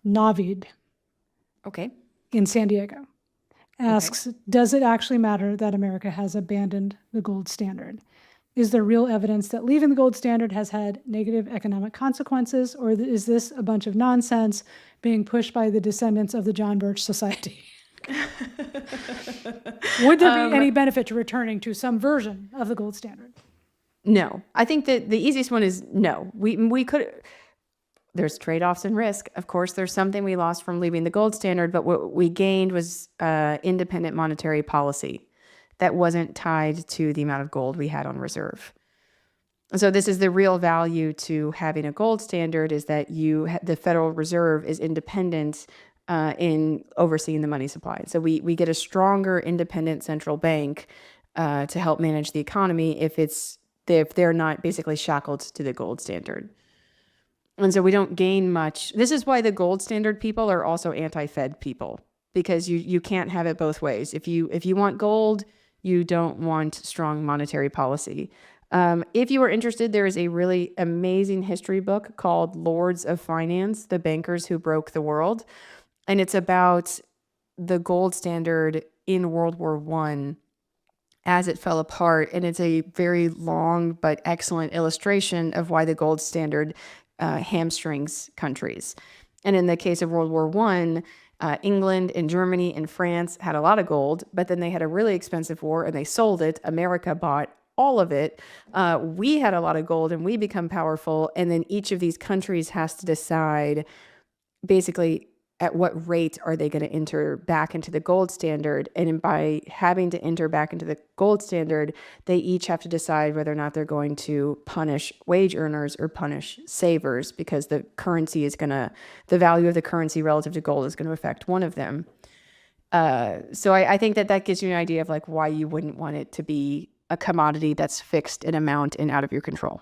Navid Okay. in San Diego asks, does it actually matter that America has abandoned the gold standard? Is there real evidence that leaving the gold standard has had negative economic consequences, or is this a bunch of nonsense being pushed by the descendants of the John Birch Society? Would there be any benefit to returning to some version of the gold standard? No. I think that the easiest one is no. We could... There's trade-offs and risk. Of course, there's something we lost from leaving the gold standard, but what we gained was independent monetary policy that wasn't tied to the amount of gold we had on reserve. So this is the real value to having a gold standard, is that the Federal Reserve is independent in overseeing the money supply. So we get a stronger independent central bank to help manage the economy if they're not basically shackled to the gold standard. And so we don't gain much. This is why the gold standard people are also anti-Fed people, because you can't have it both ways. If you want gold, you don't want strong monetary policy. If you are interested, there is a really amazing history book called Lords of Finance, The Bankers Who Broke the World. And it's about the gold standard in World War I as it fell apart. And it's a very long but excellent illustration of why the gold standard hamstrings countries. And in the case of World War I, England and Germany and France had a lot of gold, but then they had a really expensive war and they sold it. America bought all of it. We had a lot of gold and we become powerful. And then each of these countries has to decide basically at what rate are they going to enter back into the gold standard. And by having to enter back into the gold standard, they each have to decide whether or not they're going to punish wage earners or punish savers, because the value of the currency relative to gold is going to affect one of them. So I think that gives you an idea of like why you wouldn't want it to be a commodity that's fixed in amount and out of your control.